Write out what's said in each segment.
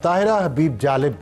طاہرہ حبیب جالب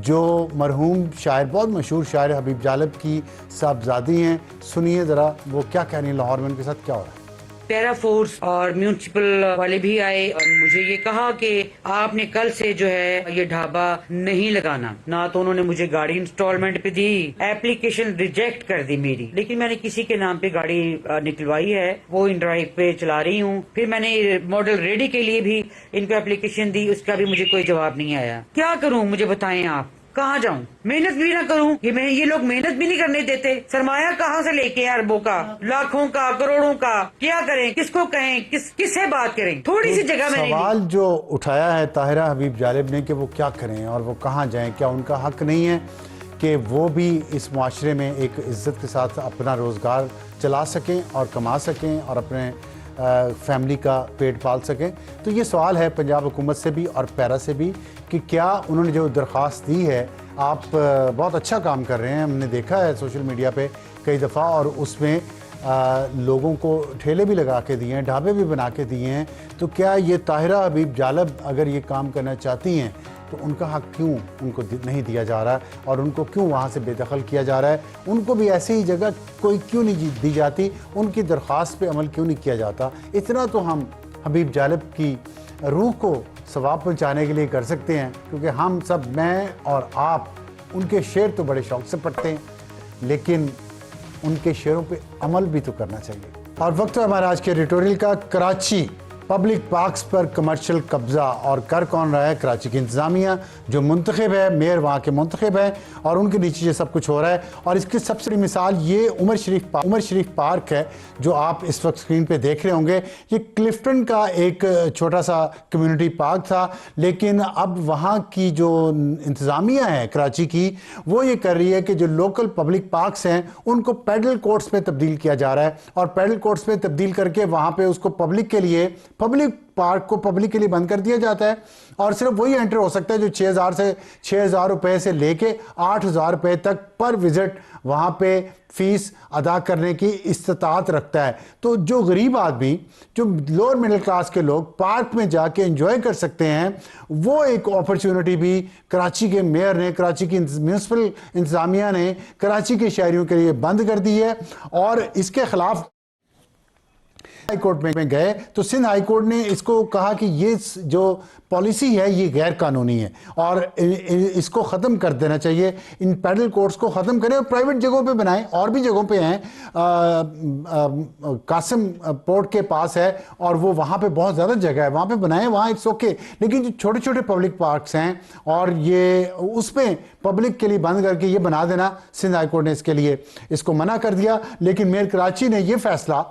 جو مرحوم شاعر بہت مشہور شاعر حبیب جالب کی صاحبزادی ہیں، سنیے ذرا وہ کیا کہہ رہی ہیں لاہور میں ان کے ساتھ کیا ہو رہا ہے۔ ٹیرا فورس اور میونسپل والے بھی آئے اور مجھے یہ کہا کہ آپ نے کل سے جو ہے یہ ڈھابا نہیں لگانا۔ نہ تو انہوں نے مجھے گاڑی انسٹالمنٹ پہ دی، ایپلیکیشن ریجیکٹ کر دی میری، لیکن میں نے کسی کے نام پہ گاڑی نکلوائی ہے، وہ ان ڈرائیو پہ چلا رہی ہوں۔ پھر میں نے ماڈل ریڈی کے لیے بھی ان کو ایپلیکیشن دی، اس کا بھی مجھے کوئی جواب نہیں آیا۔ کیا کروں مجھے بتائیں آپ، کہاں جاؤں؟ محنت بھی نہ کروں، یہ لوگ محنت بھی نہیں کرنے دیتے۔ سرمایہ کہاں سے لے کے اربوں کا، لاکھوں کا، کروڑوں کا؟ کیا کریں، کس کو کہیں، کس سے بات کریں؟ تھوڑی سی جگہ میں سوال جو اٹھایا ہے طاہرہ حبیب جالب نے کہ وہ کیا کریں اور وہ کہاں جائیں، کیا ان کا حق نہیں ہے کہ وہ بھی اس معاشرے میں ایک عزت کے ساتھ اپنا روزگار چلا سکیں اور کما سکیں اور اپنے فیملی کا پیٹ پال سکیں؟ تو یہ سوال ہے پنجاب حکومت سے بھی اور پیرا سے بھی کہ کیا انہوں نے جو درخواست دی ہے، آپ بہت اچھا کام کر رہے ہیں، ہم نے دیکھا ہے سوشل میڈیا پہ کئی دفعہ، اور اس میں لوگوں کو ٹھیلے بھی لگا کے دیے ہیں، ڈھابے بھی بنا کے دیے ہیں، تو کیا یہ طاہرہ حبیب جالب اگر یہ کام کرنا چاہتی ہیں تو ان کا حق کیوں ان کو نہیں دیا جا رہا ہے اور ان کو کیوں وہاں سے بے دخل کیا جا رہا ہے؟ ان کو بھی ایسی ہی جگہ کوئی کیوں نہیں دی جاتی؟ ان کی درخواست پہ عمل کیوں نہیں کیا جاتا؟ اتنا تو ہم حبیب جالب کی روح کو ثواب پہنچانے کے لیے کر سکتے ہیں، کیونکہ ہم سب، میں اور آپ، ان کے شعر تو بڑے شوق سے پڑھتے ہیں، لیکن ان کے شعروں پہ عمل بھی تو کرنا چاہیے۔ اور وقت ہے ہمارا آج کے ایڈیٹوریل کا۔ کراچی پبلک پارکس پر کمرشل قبضہ، اور کر کون رہا ہے؟ کراچی کی انتظامیہ جو منتخب ہے، میئر وہاں کے منتخب ہیں، اور ان کے نیچے یہ سب کچھ ہو رہا ہے۔ اور اس کی سب سے بڑی مثال یہ عمر شریف پارک ہے جو آپ اس وقت اسکرین پہ دیکھ رہے ہوں گے۔ یہ کلفٹن کا ایک چھوٹا سا کمیونٹی پارک تھا، لیکن اب وہاں کی جو انتظامیہ ہے کراچی کی، وہ یہ کر رہی ہے کہ جو لوکل پبلک پارکس ہیں ان کو پیڈل کورٹس میں تبدیل کیا جا رہا ہے، اور پیڈل کورٹس میں تبدیل کر کے وہاں پہ اس کو پبلک پارک کو پبلک کے لیے بند کر دیا جاتا ہے، اور صرف وہی انٹر ہو سکتا ہے جو 6,000 روپے سے لے کے 8,000 روپے تک پر وزٹ وہاں پہ فیس ادا کرنے کی استطاعت رکھتا ہے۔ تو جو غریب آدمی، جو لوور مڈل کلاس کے لوگ پارک میں جا کے انجوائے کر سکتے ہیں، وہ ایک اپرچونٹی بھی کراچی کے میئر نے، کراچی کی میونسپل انتظامیہ نے کراچی کے شہریوں کے لیے بند کر دی ہے۔ اور اس کے خلاف ہائی کورٹ میں گئے تو سندھ ہائی کورٹ نے اس کو کہا کہ یہ جو پالیسی ہے یہ غیر قانونی ہے اور اس کو ختم کر دینا چاہیے، ان پیڈل کورٹس کو ختم کریں اور پرائیویٹ جگہوں پہ بنائیں۔ اور بھی جگہوں پہ ہیں، قاسم پورٹ کے پاس ہے اور وہ وہاں پہ بہت زیادہ جگہ ہے، وہاں پہ بنائیں، وہاں اٹس اوکے۔ لیکن جو چھوٹے چھوٹے پبلک پارکس ہیں اور یہ اس میں پبلک کے لیے بند کر کے یہ بنا دینا، سندھ ہائی کورٹ نے اس کو منع کر دیا۔ لیکن میئر کراچی نے یہ فیصلہ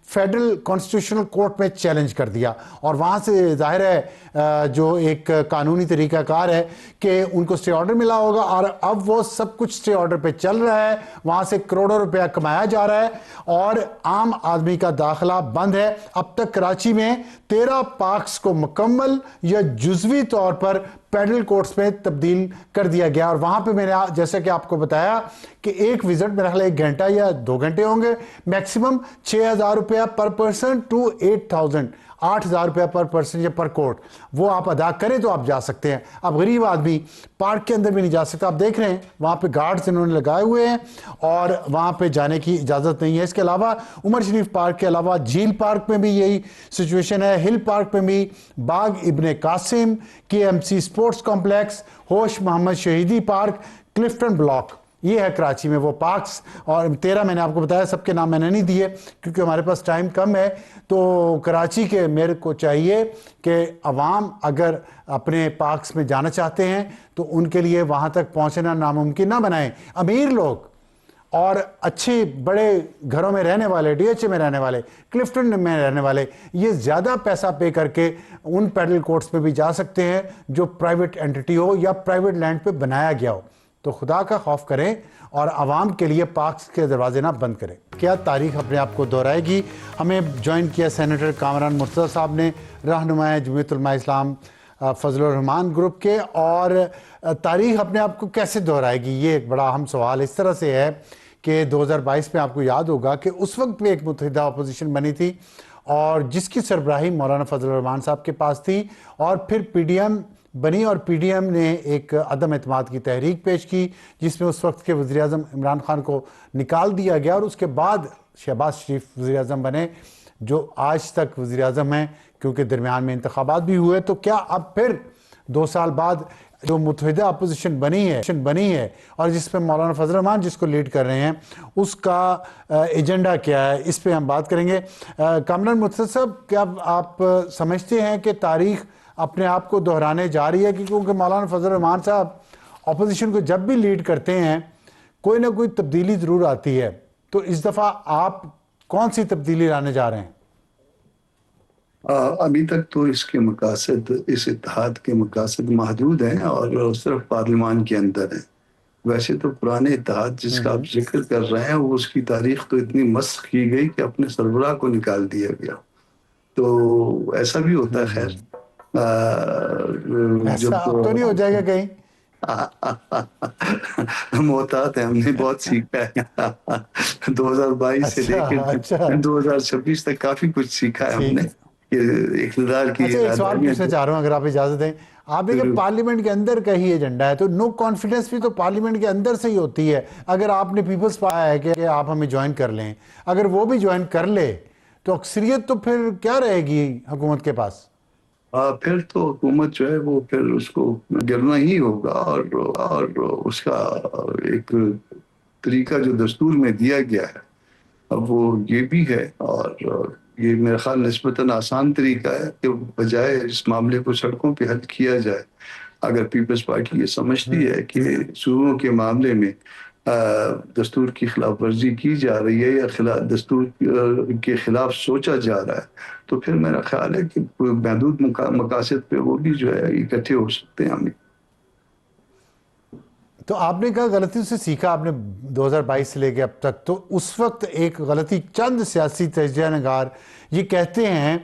فیڈرل کانسٹیٹیوشنل کورٹ میں چیلنج کر دیا، اور وہاں سے ظاہر ہے جو ایک قانونی طریقہ کار ہے کہ ان کو اسٹے آرڈر ملا ہوگا، اور اب وہ سب کچھ اسٹے آرڈر پہ چل رہا ہے، وہاں سے کروڑوں روپیہ کمایا جا رہا ہے اور عام آدمی کا داخلہ بند ہے۔ اب تک کراچی میں 13 پارکس کو مکمل یا جزوی طور پر پیڈل کورٹس میں تبدیل کر دیا گیا، اور وہاں پہ میں نے جیسا کہ آپ کو بتایا کہ ایک وزٹ میرا خیال 1 گھنٹہ یا 2 گھنٹے ہوں گے، میکسیمم 6,000 روپیہ پر پرسن ٹو 8,000 روپیہ پر پرسن یا پر کورٹ، وہ آپ ادا کریں تو آپ جا سکتے ہیں۔ اب غریب آدمی پارک کے اندر بھی نہیں جا سکتا، آپ دیکھ رہے ہیں وہاں پہ گارڈز انہوں نے لگائے ہوئے ہیں اور وہاں پہ جانے کی اجازت نہیں ہے۔ اس کے علاوہ عمر شریف پارک کے علاوہ جھیل پارک میں بھی یہی سچویشن ہے، ہل پارک میں بھی، باغ ابن قاسم، KMC اسپورٹس کمپلیکس، ہوش محمد شہیدی پارک، کلفٹن بلاک، یہ ہے کراچی میں وہ پارکس۔ اور 13 میں نے آپ کو بتایا، سب کے نام میں نے نہیں دیے کیونکہ ہمارے پاس ٹائم کم ہے۔ تو کراچی کے میئر کو چاہیے کہ عوام اگر اپنے پارکس میں جانا چاہتے ہیں تو ان کے لیے وہاں تک پہنچنا ناممکن نہ بنائیں۔ امیر لوگ اور اچھے بڑے گھروں میں رہنے والے، DHA میں رہنے والے، کلفٹن میں رہنے والے، یہ زیادہ پیسہ پے کر کے ان پیڈل کورٹس میں بھی جا سکتے ہیں جو پرائیویٹ اینٹی ہو یا پرائیویٹ لینڈ پہ بنایا گیا ہو۔ تو خدا کا خوف کریں اور عوام کے لیے پارکس کے دروازے نہ بند کریں۔ کیا تاریخ اپنے آپ کو دہرائے گی؟ ہمیں جوائن کیا سینیٹر کامران مرتضیٰ صاحب نے، رہنمائے جمعیت علماء اسلام فضل الرحمان گروپ کے، اور تاریخ اپنے آپ کو کیسے دہرائے گی؟ یہ ایک بڑا اہم سوال اس طرح سے ہے کہ 2022 میں آپ کو یاد ہوگا کہ اس وقت بھی ایک متحدہ اپوزیشن بنی تھی اور جس کی سربراہی مولانا فضل الرحمان صاحب کے پاس تھی، اور پھر PDM بنی اور پی ڈی ایم نے ایک عدم اعتماد کی تحریک پیش کی جس میں اس وقت کے وزیر اعظم عمران خان کو نکال دیا گیا اور اس کے بعد شہباز شریف وزیر اعظم بنے جو آج تک وزیر اعظم ہیں کیونکہ درمیان میں انتخابات بھی ہوئے. تو کیا اب پھر 2 سال بعد جو متحدہ اپوزیشن بنی ہے اور جس پہ مولانا فضل الرحمان جس کو لیڈ کر رہے ہیں اس کا ایجنڈا کیا ہے, اس پہ ہم بات کریں گے. کامران متحد صاحب, کیا آپ سمجھتے ہیں کہ تاریخ اپنے آپ کو دہرانے جا رہی ہے کیونکہ مولانا فضل الرحمان صاحب اپوزیشن کو جب بھی لیڈ کرتے ہیں کوئی نہ کوئی تبدیلی ضرور آتی ہے, تو اس دفعہ آپ کون سی تبدیلی لانے جا رہے ہیں؟ ابھی تک تو اس کے مقاصد, اس اتحاد کے مقاصد محدود ہیں اور صرف پارلیمان کے اندر ہیں. ویسے تو پرانے اتحاد جس کا آپ ذکر کر رہے ہیں وہ اس کی تاریخ تو اتنی مسخ کی گئی کہ اپنے سربراہ کو نکال دیا گیا. تو ایسا بھی ہوتا ہے. خیر ایسا اب تو نہیں ہو جائے گا کہیں؟ محتاط ہیں, ہم نے بہت سیکھا ہے 2022 سے لے کے 2026 تک کافی کچھ سیکھا ہے ہم نے اقتدار کی. اچھا, ایک سوال پوچھنا چاہ رہا ہوں اگر آپ اجازت دیں. آپ دیکھیں پارلیمنٹ کے اندر کا ہی ایجنڈا ہے تو نو کانفیڈنس بھی تو پارلیمنٹ کے اندر سے ہی ہوتی ہے. اگر آپ نے پیپلز پایا ہے کہ آپ ہمیں جوائن کر لیں, اگر وہ بھی جوائن کر لے تو اکثریت تو پھر کیا رہے گی حکومت کے پاس؟ پھر تو حکومت جو ہے وہ پھر اس کو گرنا ہی ہوگا اور اس کا ایک طریقہ جو دستور میں دیا گیا ہے اب وہ یہ بھی ہے اور یہ میرا خیال نسبتاً آسان طریقہ ہے کہ بجائے اس معاملے کو سڑکوں پہ حل کیا جائے. اگر پیپلز پارٹی یہ سمجھتی ہے کہ صوبوں کے معاملے میں دستور کی خلاف ورزی کی جا رہی ہے یا دستور کے خلاف سوچا جا رہا ہے تو پھر میرا خیال ہے کہ محدود مقاصد پہ وہ بھی جو ہے اکٹھے ہو سکتے ہیں. ہمیں تو آپ نے کہا غلطیوں سے سیکھا آپ نے 2022 سے لے کے اب تک, تو اس وقت ایک غلطی چند سیاسی تجزیہ نگار یہ کہتے ہیں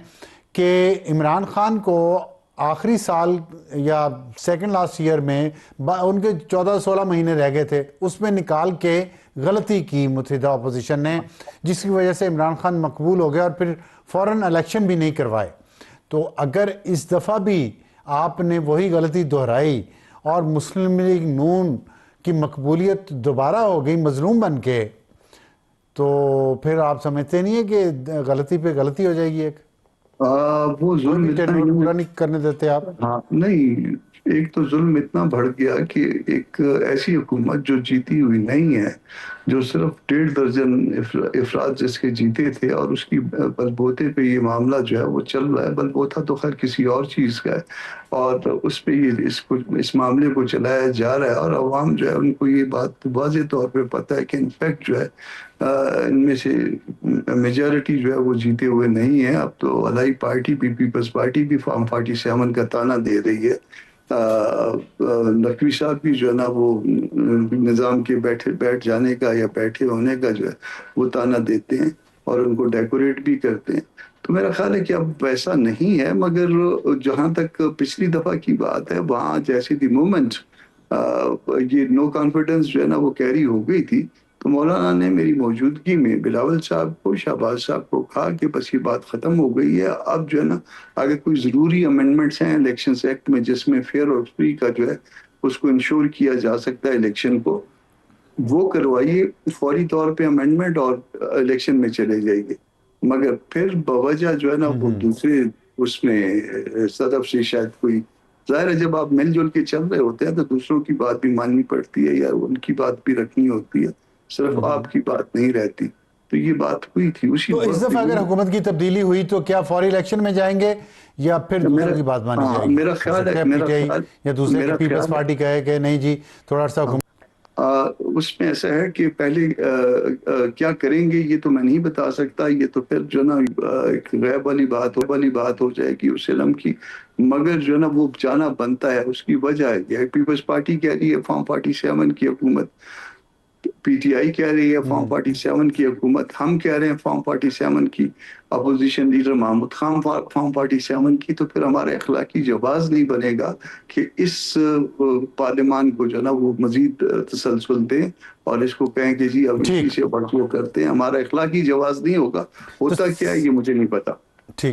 کہ عمران خان کو آخری سال یا سیکنڈ لاسٹ ایئر میں ان کے 14-16 مہینے رہ گئے تھے اس میں نکال کے غلطی کی متحدہ اپوزیشن نے جس کی وجہ سے عمران خان مقبول ہو گیا اور پھر فوراً الیکشن بھی نہیں کروائے. تو اگر اس دفعہ بھی آپ نے وہی غلطی دہرائی اور مسلم لیگ نون کی مقبولیت دوبارہ ہو گئی مظلوم بن کے, تو پھر آپ سمجھتے نہیں ہیں کہ غلطی پہ غلطی ہو جائے گی؟ ایک وہ ظلم پورا نہیں کرنے دیتے آپ؟ ہاں نہیں, ایک تو ظلم اتنا بڑھ گیا کہ ایک ایسی حکومت جو جیتی ہوئی نہیں ہے, جو صرف 1.5 درجن افراد جس کے جیتے تھے اور اس کی بلبوتے پہ یہ معاملہ جو ہے وہ چل رہا ہے. بلبوتا تو خیر کسی اور چیز کا ہے اور اس پہ یہ اس معاملے کو چلایا جا رہا ہے اور عوام جو ہے ان کو یہ بات واضح طور پہ پتہ ہے کہ انفیکٹ جو ہے ان میں سے میجارٹی جو ہے وہ جیتے ہوئے نہیں ہے. اب تو الائی پارٹی بھی, پیپلز پارٹی بھی فارم 47 کا تانا دے رہی ہے. نقوی صاحب بھی جو ہے نا وہ نظام کے بیٹھ جانے کا یا بیٹھے ہونے کا جو ہے وہ تانا دیتے ہیں اور ان کو ڈیکوریٹ بھی کرتے ہیں. تو میرا خیال ہے کہ اب ویسا نہیں ہے, مگر جہاں تک پچھلی دفعہ کی بات ہے وہاں جیسے دی مومنٹ یہ نو کانفیڈنس جو ہے نا وہ کیری ہو گئی تھی تو مولانا نے میری موجودگی میں بلاول صاحب کو, شہباز صاحب کو کہا کہ بس یہ بات ختم ہو گئی ہے. اب جو ہے نا اگر کوئی ضروری امینڈمنٹس ہیں الیکشنز ایکٹ میں جس میں فیئر اور فری کا جو ہے اس کو انشور کیا جا سکتا ہے الیکشن کو, وہ کروائیے فوری طور پہ امینڈمنٹ اور الیکشن میں چلے جائیں گے. مگر پھر بوجہ جو ہے نا وہ دوسرے اس میں صدف سے شاید کوئی, ظاہر ہے جب آپ مل جل کے چل رہے ہوتے ہیں تو دوسروں کی بات بھی ماننی پڑتی ہے یا ان کی بات بھی رکھنی ہوتی ہے, صرف آپ کی بات نہیں رہتی. تو یہ بات ہوئی تھی اسی تو اس دفعہ اگر حکومت کی تبدیلی ہوئی تو کیا فوری الیکشن میں جائیں گے یا پھر دوسروں کی بات مانی جائے گی؟ میرا خیال ہے یا دوسرے پیپلز پارٹی کہے کہ نہیں جی تھوڑا سا اس میں ایسا ہے کہ پہلے کیا کریں گے یہ تو میں نہیں بتا سکتا, یہ تو پھر جو نا ایک غیب والی بات ہو جائے گی اس علم کی. مگر جو نا وہ جانا بنتا ہے, اس کی وجہ ہے پیپلز پارٹی کہہ رہی ہے فارم 47 کی حکومت, پی ٹی آئی کہہ رہی ہے فارم 47 کی حکومت, ہم کہہ رہے ہیں فارم 47 کی, opposition leader Mahmood Khan form 47 کی. تو پھر ہمارا اخلاقی جواز نہیں بنے گا کہ اس پارلیمان کو جو نا وہ مزید تسلسل دیں اور اس کو کہیں کہ جی اب اسی سے بڑھ کرتے ہیں. ہمارا اخلاقی جواز نہیں ہوگا. ہوتا کیا ہے یہ مجھے نہیں پتا.